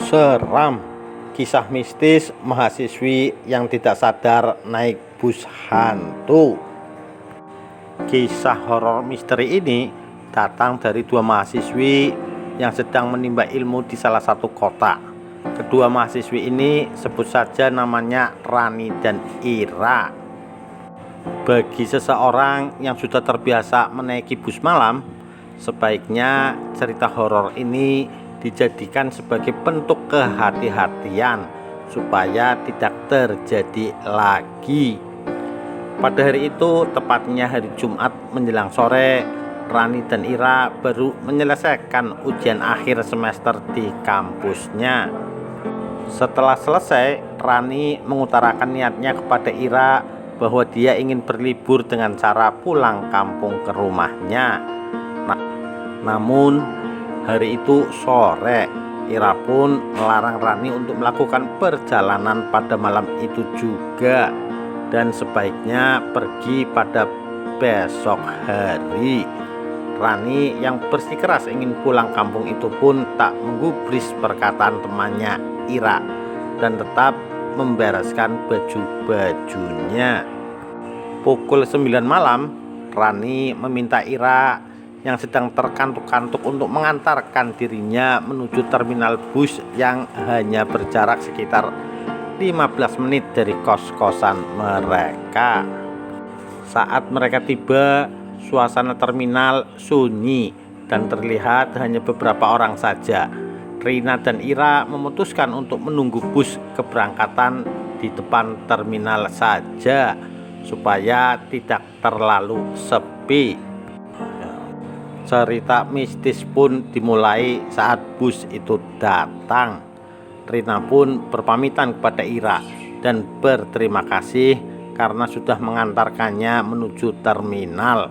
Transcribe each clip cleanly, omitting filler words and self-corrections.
Seram, kisah mistis mahasiswi yang tidak sadar naik bus hantu. Kisah horor misteri ini datang dari dua mahasiswi yang sedang menimba ilmu di salah satu kota. Kedua mahasiswi ini sebut saja namanya Rani dan Ira. Bagi seseorang yang sudah terbiasa menaiki bus malam, sebaiknya cerita horor ini dijadikan sebagai bentuk kehati-hatian supaya tidak terjadi lagi. Pada hari itu, tepatnya hari Jumat menjelang sore, Rani dan Ira baru menyelesaikan ujian akhir semester di kampusnya. Setelah selesai, Rani mengutarakan niatnya kepada Ira bahwa dia ingin berlibur dengan cara pulang kampung ke rumahnya. Namun hari itu sore, Ira pun melarang Rani untuk melakukan perjalanan pada malam itu juga, dan sebaiknya pergi pada besok hari. Rani yang bersikeras ingin pulang kampung itu pun tak menggubris perkataan temannya Ira dan tetap membereskan baju-bajunya. Pukul 9 malam, Rani meminta Ira yang sedang terkantuk-kantuk untuk mengantarkan dirinya menuju terminal bus yang hanya berjarak sekitar 15 menit dari kos-kosan mereka. Saat mereka tiba, suasana terminal sunyi dan terlihat hanya beberapa orang saja. Rina dan Ira memutuskan untuk menunggu bus keberangkatan di depan terminal saja supaya tidak terlalu sepi. Cerita mistis pun dimulai saat bus itu datang. Rina pun berpamitan kepada Ira dan berterima kasih karena sudah mengantarkannya menuju terminal.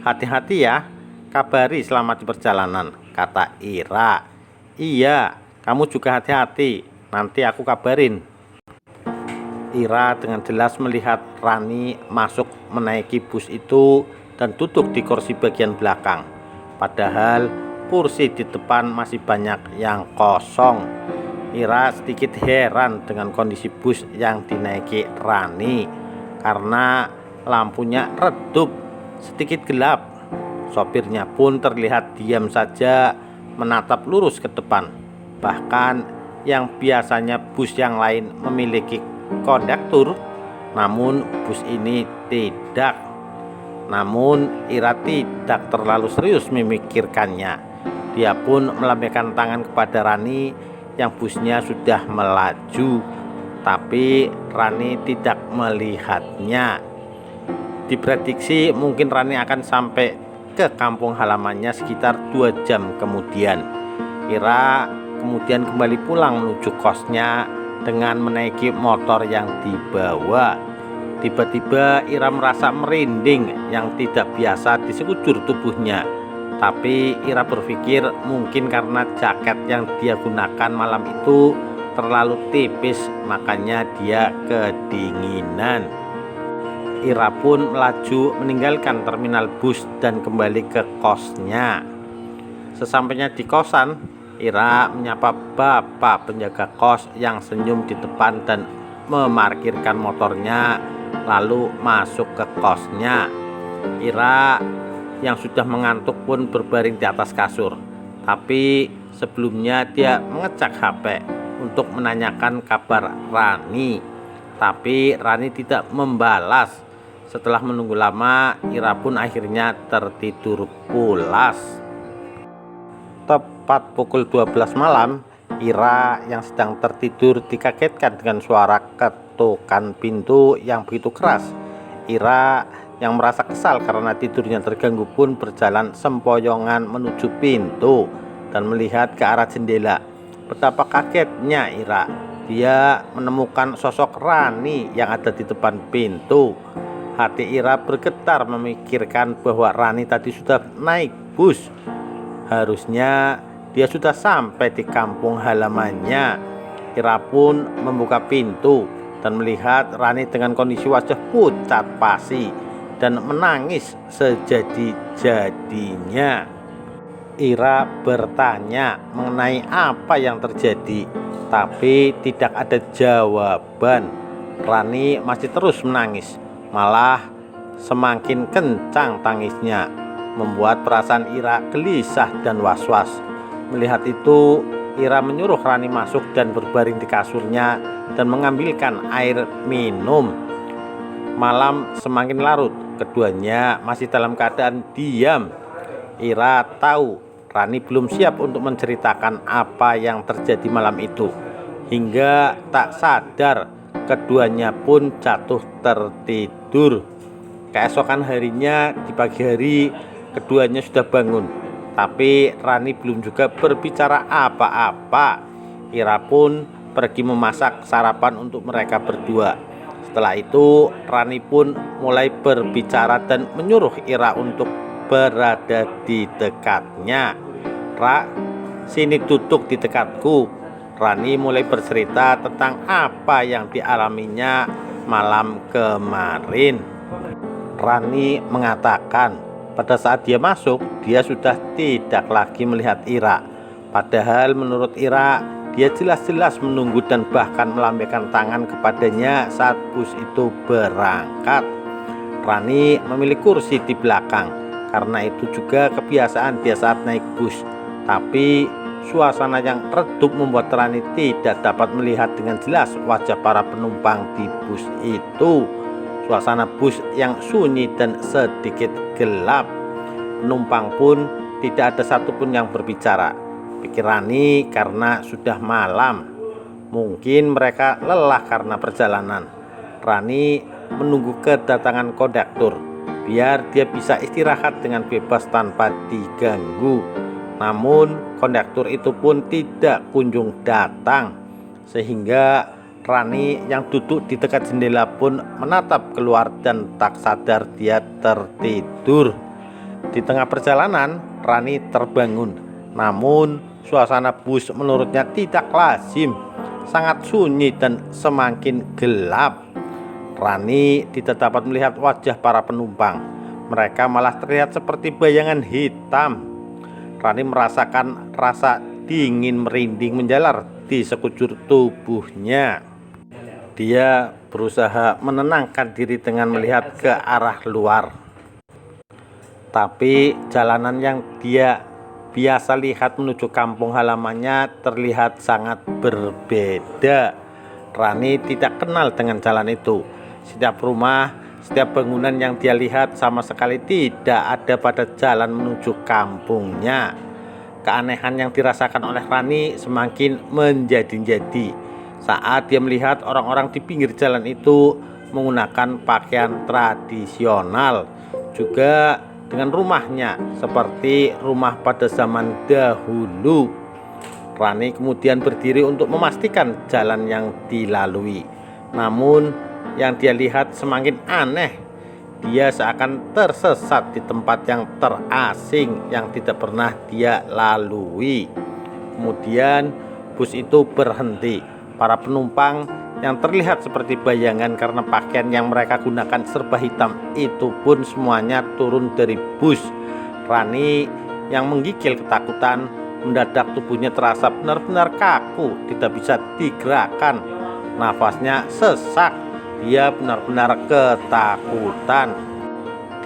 "Hati-hati ya, kabari selamat di perjalanan," kata Ira. "Iya, kamu juga hati-hati, nanti aku kabarin." Ira dengan jelas melihat Rani masuk menaiki bus itu dan duduk di kursi bagian belakang. Padahal kursi di depan masih banyak yang kosong. Ira sedikit heran dengan kondisi bus yang dinaiki Rani karena lampunya redup, sedikit gelap. Sopirnya pun terlihat diam saja menatap lurus ke depan. Bahkan yang biasanya bus yang lain memiliki kondektur, namun bus ini tidak. Namun Ira tidak terlalu serius memikirkannya. Dia pun melambaikan tangan kepada Rani yang busnya sudah melaju, tapi Rani tidak melihatnya. Diprediksi mungkin Rani akan sampai ke kampung halamannya sekitar 2 jam kemudian. Ira kemudian kembali pulang menuju kosnya dengan menaiki motor yang dibawa. Tiba-tiba Ira merasa merinding yang tidak biasa di sekujur tubuhnya. Tapi Ira berpikir mungkin karena jaket yang dia gunakan malam itu terlalu tipis, makanya dia kedinginan. Ira pun melaju meninggalkan terminal bus dan kembali ke kosnya. Sesampainya di kosan, Ira menyapa bapak penjaga kos yang senyum di depan dan memarkirkan motornya lalu masuk ke kosnya. Ira yang sudah mengantuk pun berbaring di atas kasur. Tapi sebelumnya dia mengecek HP untuk menanyakan kabar Rani. Tapi Rani tidak membalas. Setelah menunggu lama, Ira pun akhirnya tertidur pulas. Tepat pukul 12 malam, Ira yang sedang tertidur dikagetkan dengan suara ketukan pintu yang begitu keras. Ira yang merasa kesal karena tidurnya terganggu pun berjalan sempoyongan menuju pintu dan melihat ke arah jendela. Betapa kagetnya Ira, dia menemukan sosok Rani yang ada di depan pintu. Hati Ira bergetar memikirkan bahwa Rani tadi sudah naik bus. Harusnya dia sudah sampai di kampung halamannya. Ira pun membuka pintu dan melihat Rani dengan kondisi wajah pucat pasi dan menangis sejadi-jadinya. Ira bertanya mengenai apa yang terjadi, tapi tidak ada jawaban. Rani masih terus menangis, malah semakin kencang tangisnya, membuat perasaan Ira gelisah dan was-was. Melihat itu, Ira menyuruh Rani masuk dan berbaring di kasurnya dan mengambilkan air minum. Malam semakin larut, keduanya masih dalam keadaan diam. Ira tahu Rani belum siap untuk menceritakan apa yang terjadi malam itu. Hingga tak sadar, keduanya pun jatuh tertidur. Keesokan harinya di pagi hari, keduanya sudah bangun, tapi Rani belum juga berbicara apa-apa. Ira pun pergi memasak sarapan untuk mereka berdua. Setelah itu, Rani pun mulai berbicara dan menyuruh Ira untuk berada di dekatnya. "Ra, sini duduk di dekatku." Rani mulai bercerita tentang apa yang dialaminya malam kemarin. Rani mengatakan pada saat dia masuk, dia sudah tidak lagi melihat Ira. Padahal menurut Ira, dia jelas-jelas menunggu dan bahkan melambaikan tangan kepadanya saat bus itu berangkat. Rani memilih kursi di belakang, karena itu juga kebiasaan dia saat naik bus. Tapi suasana yang redup membuat Rani tidak dapat melihat dengan jelas wajah para penumpang di bus itu. Suasana bus yang sunyi dan sedikit gelap. Penumpang pun tidak ada satupun yang berbicara. Pikir Rani karena sudah malam. Mungkin mereka lelah karena perjalanan. Rani menunggu kedatangan kondektur, biar dia bisa istirahat dengan bebas tanpa diganggu. Namun kondektur itu pun tidak kunjung datang, sehingga Rani yang duduk di dekat jendela pun menatap keluar dan tak sadar dia tertidur. Di tengah perjalanan, Rani terbangun. Namun suasana bus menurutnya tidak lazim, sangat sunyi dan semakin gelap. Rani tidak dapat melihat wajah para penumpang. Mereka malah terlihat seperti bayangan hitam. Rani merasakan rasa dingin merinding menjalar di sekujur tubuhnya. Dia berusaha menenangkan diri dengan melihat ke arah luar. Tapi jalanan yang dia biasa lihat menuju kampung halamannya terlihat sangat berbeda. Rani tidak kenal dengan jalan itu. Setiap rumah, setiap bangunan yang dia lihat sama sekali tidak ada pada jalan menuju kampungnya. Keanehan yang dirasakan oleh Rani semakin menjadi-jadi saat dia melihat orang-orang di pinggir jalan itu menggunakan pakaian tradisional, juga dengan rumahnya seperti rumah pada zaman dahulu. Rani kemudian berdiri untuk memastikan jalan yang dilalui. Namun yang dia lihat semakin aneh. Dia seakan tersesat di tempat yang terasing yang tidak pernah dia lalui. Kemudian bus itu berhenti. Para penumpang yang terlihat seperti bayangan karena pakaian yang mereka gunakan serba hitam itu pun semuanya turun dari bus. Rani yang menggigil ketakutan, mendadak tubuhnya terasa benar-benar kaku, tidak bisa digerakkan. Nafasnya sesak. Dia benar-benar ketakutan.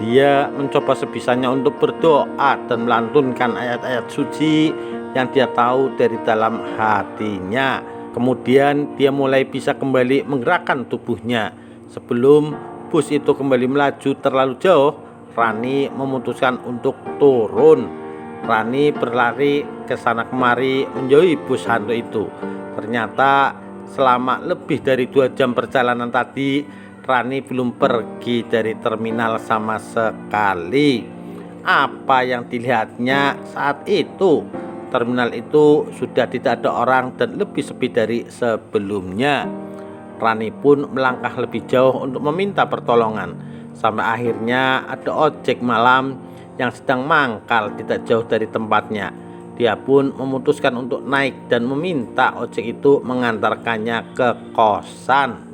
Dia mencoba sebisanya untuk berdoa dan melantunkan ayat-ayat suci yang dia tahu dari dalam hatinya. Kemudian dia mulai bisa kembali menggerakkan tubuhnya. Sebelum bus itu kembali melaju terlalu jauh, Rani memutuskan untuk turun. Rani berlari ke sana kemari menjauhi bus hantu itu. Ternyata selama lebih dari 2 jam perjalanan tadi, Rani belum pergi dari terminal sama sekali. Apa yang dilihatnya saat itu? Terminal itu sudah tidak ada orang dan lebih sepi dari sebelumnya. Rani pun melangkah lebih jauh untuk meminta pertolongan. Sampai akhirnya ada ojek malam yang sedang mangkal tidak jauh dari tempatnya. Dia pun memutuskan untuk naik dan meminta ojek itu mengantarkannya ke kosan.